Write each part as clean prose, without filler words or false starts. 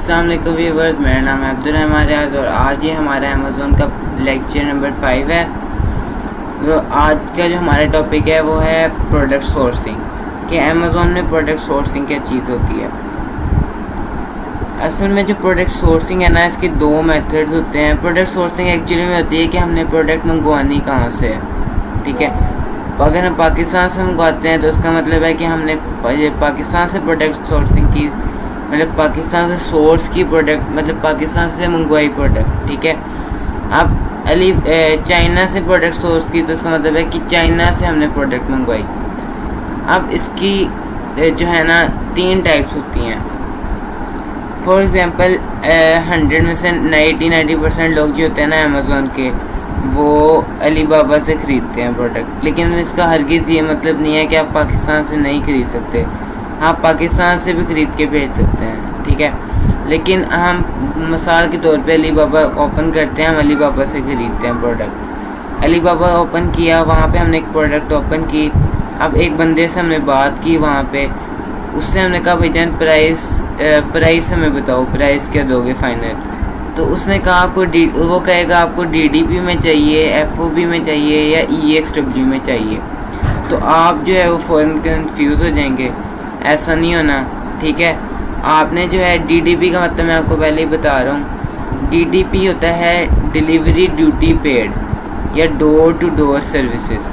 अस्सलाम वालेकुम व्यूअर्स, मेरा नाम है अब्दुल रियाज और आज ये हमारा अमेज़ोन का लेक्चर नंबर 5 है। तो आज का जो हमारा टॉपिक है वो है प्रोडक्ट सोर्सिंग, कि अमेज़ोन में प्रोडक्ट सोर्सिंग क्या चीज़ होती है। असल में जो प्रोडक्ट सोर्सिंग है ना, इसके दो मेथड्स होते हैं। प्रोडक्ट सोर्सिंग एक्चुअली में होती है कि हमने प्रोडक्ट मंगवानी कहाँ से है, ठीक है। अगर हम पाकिस्तान से मंगवाते हैं तो इसका मतलब है कि हमने पाकिस्तान से प्रोडक्ट सोर्सिंग की, मतलब पाकिस्तान से सोर्स की प्रोडक्ट, मतलब पाकिस्तान से मंगवाई प्रोडक्ट, ठीक है। अब चाइना से प्रोडक्ट सोर्स की तो इसका मतलब है कि चाइना से हमने प्रोडक्ट मंगवाई। अब इसकी जो है ना 3 टाइप्स होती हैं। फॉर एग्ज़ाम्पल 100 में से 90% लोग जो होते हैं ना अमेज़ोन के, वो अलीबाबा से ख़रीदते हैं प्रोडक्ट। लेकिन इसका हरगिज़ ये मतलब नहीं है कि आप पाकिस्तान से नहीं ख़रीद सकते, आप पाकिस्तान से भी ख़रीद के भेज सकते हैं, ठीक है। लेकिन हम मिसाल के तौर पे अलीबाबा ओपन करते हैं, हम अलीबाबा से ख़रीदते हैं प्रोडक्ट। अलीबाबा ओपन किया, वहाँ पे हमने एक प्रोडक्ट ओपन की। अब एक बंदे से हमने बात की वहाँ पे, उससे हमने कहा भाईजान प्राइस हमें बताओ, प्राइस क्या दोगे फाइनल। तो उसने कहा आपको वो कहेगा आपको DDP में चाहिए, FOB में चाहिए या EXW में चाहिए। तो आप जो है वो फ़ौरन कंफ्यूज हो जाएंगे, ऐसा नहीं होना, ठीक है। आपने जो है DDP का मतलब मैं आपको पहले ही बता रहा हूँ। DDP होता है डिलीवरी ड्यूटी पेड या डोर टू डोर सर्विसेज,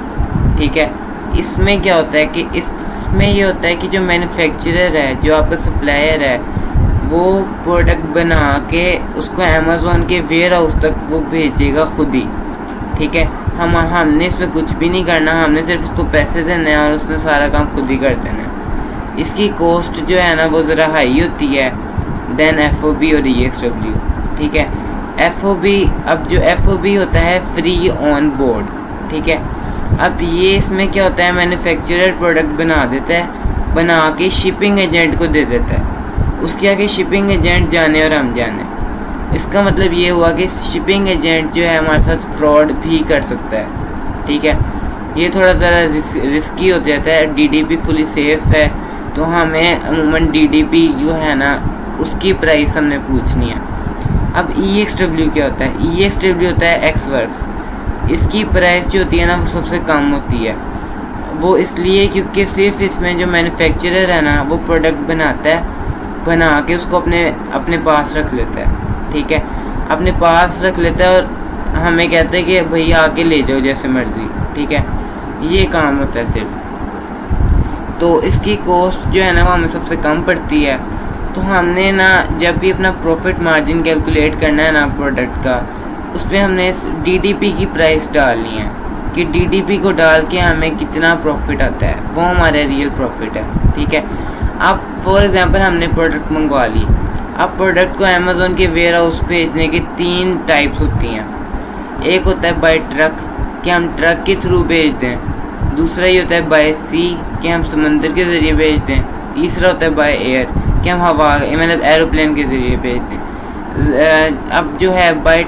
ठीक है। इसमें क्या होता है कि इसमें ये होता है कि जो मैन्युफैक्चरर है, जो आपका सप्लायर है, वो प्रोडक्ट बना के उसको अमेज़ोन के वेयर हाउस तक वो भेजेगा खुद ही, ठीक है। हमने इसमें कुछ भी नहीं करना, हमने सिर्फ उसको पैसे देने हैं और उसने सारा काम खुद ही कर देना है। इसकी कॉस्ट जो है ना वो ज़रा हाई होती है देन FOB और EXW, ठीक है। FOB, अब जो FOB होता है फ्री ऑन बोर्ड, ठीक है। अब ये इसमें क्या होता है, मैन्युफैक्चरर प्रोडक्ट बना देता है, बना के शिपिंग एजेंट को दे देता है। उसके आगे शिपिंग एजेंट जाने और हम जाने। इसका मतलब ये हुआ कि शिपिंग एजेंट जो है हमारे साथ फ्रॉड भी कर सकता है, ठीक है। ये थोड़ा ज़रा रिस्की हो जाता है। DDP फुली सेफ है, तो हमें अमूमन DDP जो है ना उसकी प्राइस हमने पूछनी है। अब EXW क्या होता है? EXW होता है एक्सवर्क्स। इसकी प्राइस जो होती है ना वो सबसे कम होती है। वो इसलिए क्योंकि सिर्फ इसमें जो मैन्युफैक्चरर है ना वो प्रोडक्ट बनाता है, बना के उसको अपने पास रख लेता है, ठीक है। अपने पास रख लेता है और हमें कहता है कि भैया आके ले जाओ जैसे मर्ज़ी, ठीक है। ये काम होता है सिर्फ। तो इसकी कॉस्ट जो है ना वो हमें सबसे कम पड़ती है। तो हमने ना जब भी अपना प्रॉफिट मार्जिन कैलकुलेट करना है ना प्रोडक्ट का, उसमें हमने इस DDP की प्राइस डालनी है कि DDP को डाल के हमें कितना प्रॉफिट आता है, वो हमारा रियल प्रॉफिट है, ठीक है। अब फॉर एग्ज़ाम्पल हमने प्रोडक्ट मंगवा ली। अब प्रोडक्ट को अमेज़ोन के वेयर हाउस भेजने की 3 टाइप्स होती हैं। एक होता है बाय ट्रक, कि हम ट्रक के थ्रू भेज दें। दूसरा ये होता है बाय सी, कि हम समंदर के ज़रिए भेज दें। तीसरा होता है बाय एयर, कि हम हवा मतलब एरोप्लेन के ज़रिए भेज दें। अब जो है बाय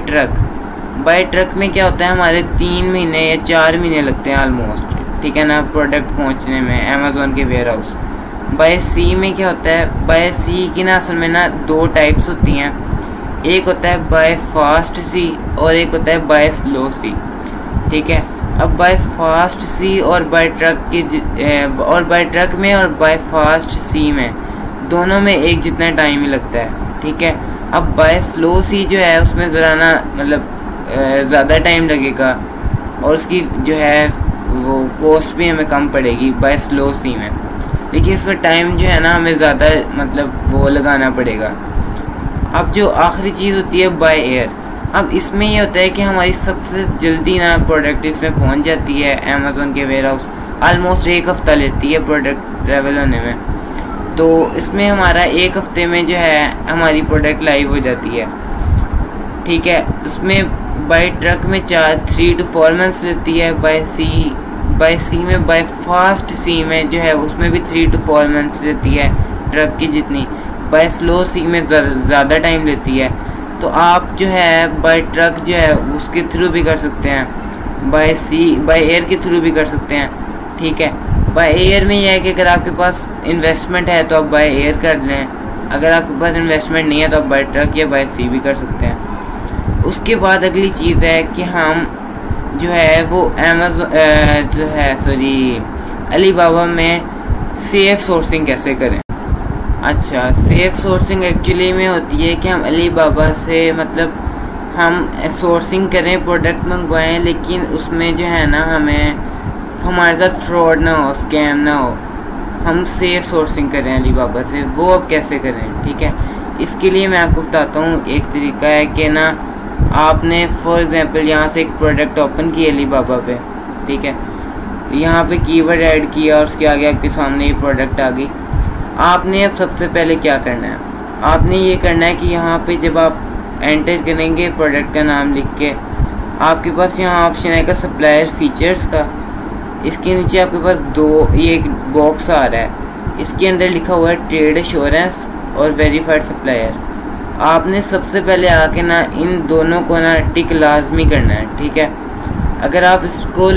ट्रक में क्या होता है, हमारे 3 महीने या 4 महीने लगते हैं ऑलमोस्ट, ठीक है ना, प्रोडक्ट पहुंचने में अमेज़ोन के वेयर हाउस। बाय सी में क्या होता है, बाय सी की ना असल में ना 2 टाइप्स होती हैं। एक होता है बाय फास्ट सी और एक होता है बाय स्लो सी, ठीक है। अब बाय फास्ट सी और बाय ट्रक में और बाय फास्ट सी में दोनों में एक जितना टाइम ही लगता है, ठीक है। अब बाय स्लो सी जो है उसमें ज़रा ना मतलब ज़्यादा टाइम लगेगा और उसकी जो है वो कॉस्ट भी हमें कम पड़ेगी बाय स्लो सी में। लेकिन इसमें टाइम जो है ना हमें ज़्यादा मतलब वो लगाना पड़ेगा। अब जो आखिरी चीज़ होती है बाय एयर। अब इसमें ये होता है कि हमारी सबसे जल्दी ना प्रोडक्ट इसमें पहुंच जाती है अमेज़ोन के वेयर हाउस। ऑलमोस्ट 1 हफ़्ता लेती है प्रोडक्ट ट्रैवल होने में। तो इसमें हमारा 1 हफ़्ते में जो है हमारी प्रोडक्ट लाइव हो जाती है, ठीक है। उसमें बाय ट्रक में 3 to 4 मंथ्स लेती है। बाय सी में, बाय फास्ट सी में जो है उसमें भी 3 to 4 मंथ्स लेती है ट्रक की जितनी। बाय स्लो सी में ज़्यादा टाइम लेती है। तो आप जो है बाय ट्रक जो है उसके थ्रू भी कर सकते हैं, बाय एयर के थ्रू भी कर सकते हैं, ठीक है। बाय एयर में यह है कि अगर आपके पास इन्वेस्टमेंट है तो आप बाय एयर कर लें, अगर आपके पास इन्वेस्टमेंट नहीं है तो आप बाय ट्रक या बाय सी भी कर सकते हैं। उसके बाद अगली चीज़ है कि हम जो है वो अलीबाबा में सेफ सोर्सिंग कैसे करें। अच्छा, सेफ सोर्सिंग एक्चुअली में होती है कि हम अलीबाबा से मतलब हम सोर्सिंग करें, प्रोडक्ट मंगवाएं, लेकिन उसमें जो है ना हमें हमारे साथ फ्रॉड ना हो, स्कैम ना हो। हम सेफ सोर्सिंग करें अलीबाबा से, वो अब कैसे करें, ठीक है। इसके लिए मैं आपको बताता हूँ। एक तरीका है कि ना आपने फॉर एग्जांपल यहाँ से एक प्रोडक्ट ओपन किया अलीबाबा पे, ठीक है, यहाँ पे कीवर्ड ऐड किया और उसके आगे आपके सामने ये प्रोडक्ट आ गई। आपने अब सबसे पहले क्या करना है, आपने ये करना है कि यहाँ पे जब आप एंटर करेंगे प्रोडक्ट का नाम लिख के, आपके पास यहाँ ऑप्शन आएगा सप्लायर फीचर्स का। इसके नीचे आपके पास ये एक बॉक्स आ रहा है, इसके अंदर लिखा हुआ है ट्रेड एश्योरेंस और वेरीफाइड सप्लायर। आपने सबसे पहले आके ना इन दोनों को ना टिक लाजमी करना है, ठीक है। अगर आप इसको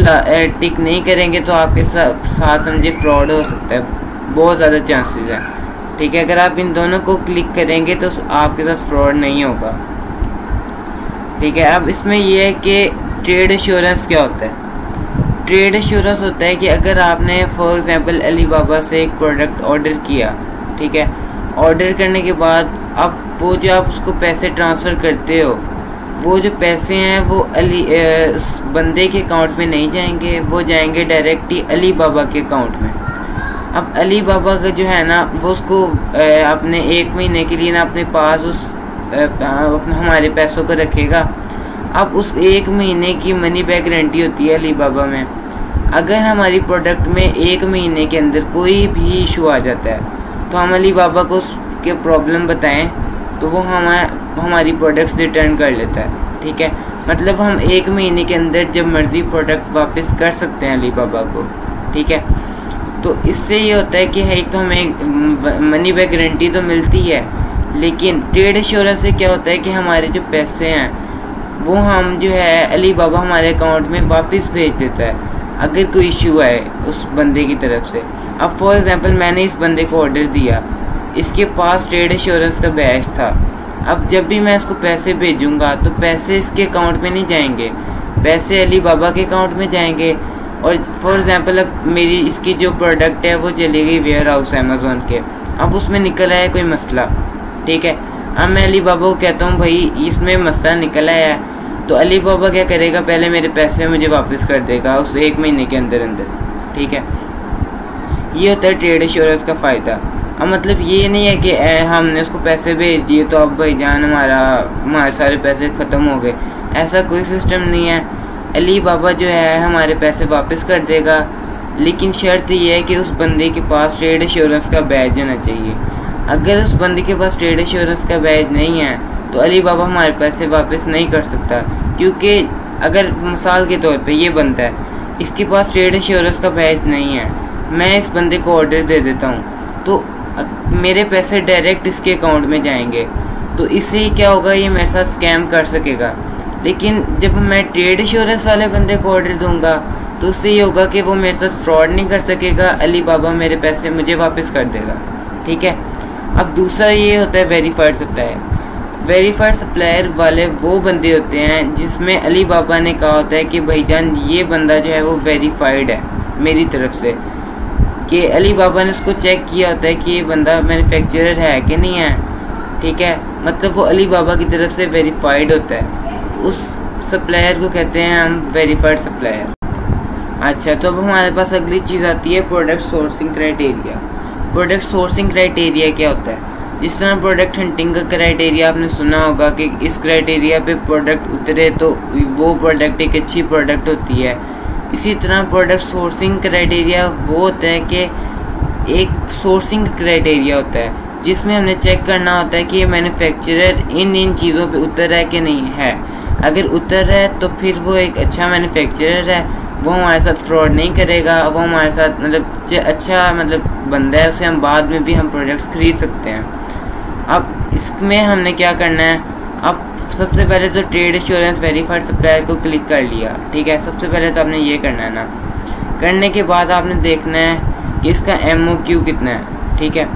टिक नहीं करेंगे तो आपके साथ समझे फ्रॉड हो सकता है, बहुत ज़्यादा चांसेस है, ठीक है। अगर आप इन दोनों को क्लिक करेंगे तो आपके साथ फ्रॉड नहीं होगा, ठीक है। अब इसमें यह है कि ट्रेड एश्योरेंस क्या होता है। ट्रेड एश्योरेंस होता है कि अगर आपने फॉर एग्जांपल अलीबाबा से एक प्रोडक्ट ऑर्डर किया, ठीक है, ऑर्डर करने के बाद अब वो जो आप उसको पैसे ट्रांसफ़र करते हो, वो जो पैसे हैं वो उस बंदे के अकाउंट में नहीं जाएंगे, वो जाएंगे डायरेक्टली अलीबाबा के अकाउंट में। अब अलीबाबा का जो है ना वो उसको अपने 1 महीने के लिए ना अपने पास उस हमारे पैसों को रखेगा। अब उस 1 महीने की मनी बैक गारंटी होती है अलीबाबा में। अगर हमारी प्रोडक्ट में 1 महीने के अंदर कोई भी इशू आ जाता है तो हम अलीबाबा को उसके प्रॉब्लम बताएं तो वो हमारी प्रोडक्ट्स रिटर्न कर लेता है, ठीक है। मतलब हम 1 महीने के अंदर जब मर्ज़ी प्रोडक्ट वापस कर सकते हैं अलीबाबा को, ठीक है। तो इससे ये होता है कि एक तो हमें मनी बैक गारंटी तो मिलती है, लेकिन ट्रेड एश्योरेंस से क्या होता है कि हमारे जो पैसे हैं वो हम जो है अलीबाबा हमारे अकाउंट में वापस भेज देता है अगर कोई इशू आए उस बंदे की तरफ से। अब फॉर एग्जांपल मैंने इस बंदे को ऑर्डर दिया, इसके पास ट्रेड एश्योरेंस का बैच था। अब जब भी मैं इसको पैसे भेजूंगा तो पैसे इसके अकाउंट में नहीं जाएंगे, पैसे अलीबाबा के अकाउंट में जाएंगे। और फॉर एग्जांपल अब मेरी इसकी जो प्रोडक्ट है वो चली गई वेयर हाउस अमेज़ॉन के, अब उसमें निकल आया कोई मसला, ठीक है। अब मैं अलीबाबा को कहता हूँ भाई इसमें मसला निकल आया है, तो अलीबाबा क्या करेगा, पहले मेरे पैसे मुझे वापस कर देगा उस 1 महीने के अंदर अंदर, ठीक है। ये होता है ट्रेड एश्योरेंस का फ़ायदा। अब मतलब ये नहीं है कि हमने उसको पैसे भेज दिए तो अब भाईजान हमारे सारे पैसे ख़त्म हो गए, ऐसा कोई सिस्टम नहीं है। अलीबाबा जो है हमारे पैसे वापस कर देगा, लेकिन शर्त ये है कि उस बंदे के पास ट्रेड एश्योरेंस का बैज होना चाहिए। अगर उस बंदे के पास ट्रेड एश्योरेंस का बैज नहीं है तो अलीबाबा हमारे पैसे वापस नहीं कर सकता, क्योंकि अगर मिसाल के तौर पे ये बंदा है, इसके पास ट्रेड एश्योरेंस का बैज नहीं है, मैं इस बंदे को ऑर्डर दे देता हूँ तो मेरे पैसे डायरेक्ट इसके अकाउंट में जाएंगे, तो इससे क्या होगा, ये मेरे साथ स्कैम कर सकेगा। लेकिन जब मैं ट्रेड एश्योरेंस वाले बंदे को ऑर्डर दूंगा तो उससे ये होगा कि वो मेरे साथ फ्रॉड नहीं कर सकेगा, अलीबाबा मेरे पैसे मुझे वापस कर देगा, ठीक है। अब दूसरा ये होता है वेरीफाइड सप्लायर। वेरीफाइड सप्लायर वाले वो बंदे होते हैं जिसमें अलीबाबा ने कहा होता है कि भाईजान ये बंदा जो है वो वेरीफाइड है मेरी तरफ से, कि अलीबाबा ने उसको चेक किया होता है कि ये बंदा मैन्युफैक्चरर है कि नहीं है, ठीक है। मतलब वो अलीबाबा की तरफ से वेरीफाइड होता है, उस सप्लायर को कहते हैं हम वेरीफाइड सप्लायर। अच्छा, तो अब हमारे पास अगली चीज़ आती है product sourcing criteria. Product sourcing criteria क्या होता है, जिस तरह प्रोडक्ट हंटिंग का क्राइटेरिया आपने सुना होगा कि इस क्राइटेरिया पे प्रोडक्ट उतरे तो वो प्रोडक्ट एक अच्छी प्रोडक्ट होती है, इसी तरह प्रोडक्ट सोर्सिंग क्राइटेरिया वो होता है कि एक सोर्सिंग क्राइटेरिया होता है जिसमें हमने चेक करना होता है कि ये मैन्युफैक्चरर इन चीज़ों पे उतर है कि नहीं है। अगर उतर है तो फिर वो एक अच्छा मैन्युफैक्चरर है, वो हमारे साथ फ्रॉड नहीं करेगा, वो हमारे साथ मतलब अच्छा मतलब बंदा है, उसे हम बाद में भी हम प्रोडक्ट्स खरीद सकते हैं। अब इसमें हमने क्या करना है, अब सबसे पहले तो ट्रेड एश्योरेंस वेरीफाइड सप्लायर को क्लिक कर लिया, ठीक है। सबसे पहले तो आपने ये करना है ना, करने के बाद आपने देखना है कि इसका MOQ कितना है, ठीक है।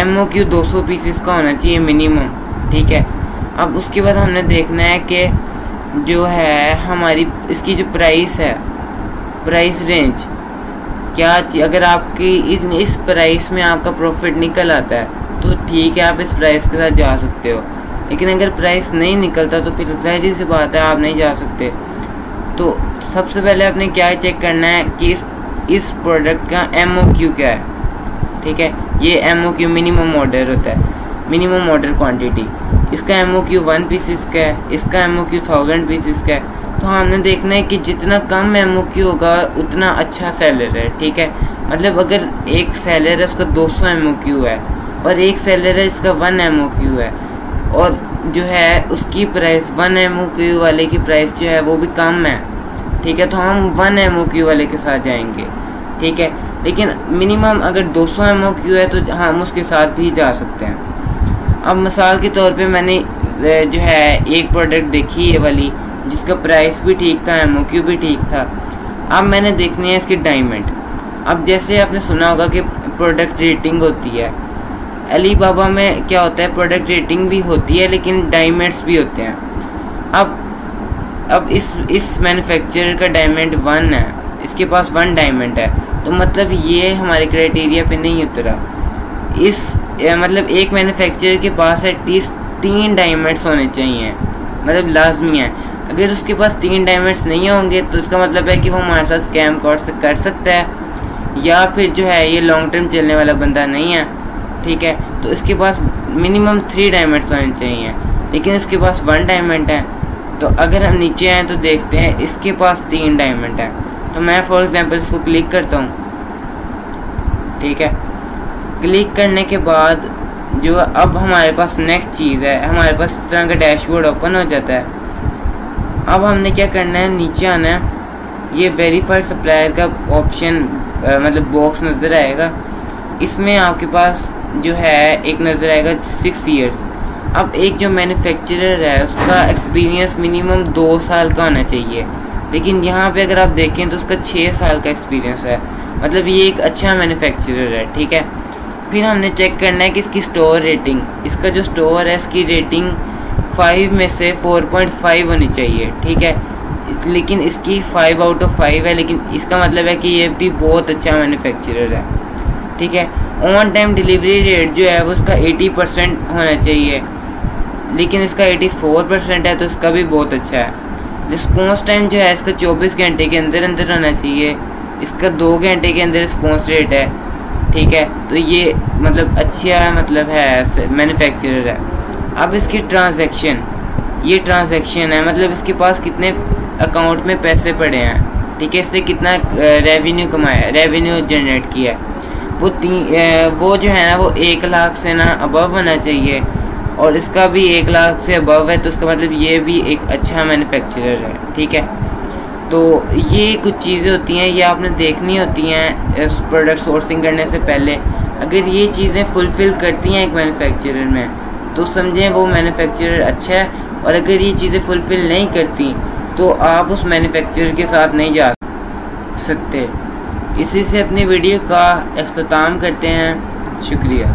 MOQ 200 पीसेस का होना चाहिए मिनिमम, ठीक है। अब उसके बाद हमने देखना है कि जो है हमारी इसकी जो प्राइस है, प्राइस रेंज क्या, अगर आपकी इस प्राइस में आपका प्रॉफिट निकल आता है तो ठीक है, आप इस प्राइस के साथ जा सकते हो। लेकिन अगर प्राइस नहीं निकलता तो फिर ज़ाहिर सी बात है आप नहीं जा सकते। तो सबसे पहले आपने क्या चेक करना है कि इस प्रोडक्ट का MOQ क्या है, ठीक है। ये MOQ मिनिमम ऑर्डर होता है, मिनिमम ऑर्डर क्वांटिटी। इसका MOQ 1 पीसेस का है, इसका MOQ 1000 पीसेस का है। तो हमने देखना है कि जितना कम MOQ होगा उतना अच्छा सेलर है, ठीक है। मतलब अगर एक सेलर है उसका 200 MOQ है और एक सेलर है इसका 1 MOQ है और जो है उसकी प्राइस 1 MOQ वाले की प्राइस जो है वो भी कम है, ठीक है, तो हम 1 MOQ वाले के साथ जाएंगे, ठीक है। लेकिन मिनिमम अगर 200 MOQ है तो हम उसके साथ भी जा सकते हैं। अब मिसाल के तौर पे मैंने जो है एक प्रोडक्ट देखी ये वाली जिसका प्राइस भी ठीक था, MOQ भी ठीक था। अब मैंने देखनी है इसकी डायमंड। अब जैसे आपने सुना होगा कि प्रोडक्ट रेटिंग होती है, अलीबाबा में क्या होता है, प्रोडक्ट रेटिंग भी होती है लेकिन डायमंड्स भी होते हैं। अब इस मैन्युफैक्चरर का डायमंड 1 है, इसके पास 1 डायमंड है, तो मतलब ये हमारे क्राइटेरिया पे नहीं उतरा। मतलब एक मैन्युफैक्चरर के पास एटलीस्ट 3 डायमंड्स होने चाहिए, मतलब लाजमी है। अगर उसके पास 3 डायमंड्स नहीं होंगे तो इसका मतलब है कि वो हमारे साथ स्कैम कर सकता है या फिर जो है ये लॉन्ग टर्म चलने वाला बंदा नहीं है, ठीक है। तो इसके पास मिनिमम 3 डायमंड्स होने चाहिए, लेकिन इसके पास 1 डायमंड है। तो अगर हम नीचे आए तो देखते हैं इसके पास 3 डायमंड है। तो मैं फॉर एग्जांपल इसको क्लिक करता हूँ, ठीक है। क्लिक करने के बाद जो अब हमारे पास नेक्स्ट चीज़ है, हमारे पास इस तरह का डैशबोर्ड ओपन हो जाता है। अब हमने क्या करना है, नीचे आना है, ये वेरीफाइड सप्लायर का ऑप्शन मतलब बॉक्स नज़र आएगा। इसमें आपके पास जो है एक नज़र आएगा 6 ईयर्स। अब एक जो मैन्युफैक्चरर है उसका एक्सपीरियंस मिनिमम 2 साल का होना चाहिए, लेकिन यहाँ पे अगर आप देखें तो उसका 6 साल का एक्सपीरियंस है, मतलब ये एक अच्छा मैन्युफैक्चरर है, ठीक है। फिर हमने चेक करना है कि इसकी स्टोर रेटिंग, इसका जो स्टोर है इसकी रेटिंग 5 में से 4.5 होनी चाहिए, ठीक है। लेकिन इसकी 5 आउट ऑफ 5 है, लेकिन इसका मतलब है कि ये भी बहुत अच्छा मैन्युफैक्चरर है, ठीक है। ऑन टाइम डिलीवरी रेट जो है वो उसका 80% होना चाहिए, लेकिन इसका 84% है, तो इसका भी बहुत अच्छा है। रिस्पॉन्स टाइम जो है इसका 24 घंटे के अंदर अंदर होना चाहिए, इसका 2 घंटे के अंदर रिस्पॉन्स रेट है, ठीक है। तो ये मतलब अच्छा मतलब है मैन्युफैक्चरर है। अब इसकी ट्रांजैक्शन, ये ट्रांजैक्शन है, मतलब इसके पास कितने अकाउंट में पैसे पड़े हैं, ठीक है, इससे कितना रेवेन्यू कमाया, रेवेन्यू जनरेट किया। वो जो है ना वो 1 लाख से ना अबव होना चाहिए और इसका भी 1 लाख से अबव है, तो इसका मतलब ये भी एक अच्छा मैन्युफैक्चरर है, ठीक है। तो ये कुछ चीज़ें होती हैं, ये आपने देखनी होती हैं इस प्रोडक्ट सोर्सिंग करने से पहले। अगर ये चीज़ें फुलफ़िल करती हैं एक मैन्युफैक्चरर में तो समझें वो मैन्युफैक्चरर अच्छा है, और अगर ये चीज़ें फुलफ़िल नहीं करती तो आप उस मैन्युफैक्चरर के साथ नहीं जा सकते। इसी से अपनी वीडियो का इख्तिताम करते हैं। शुक्रिया।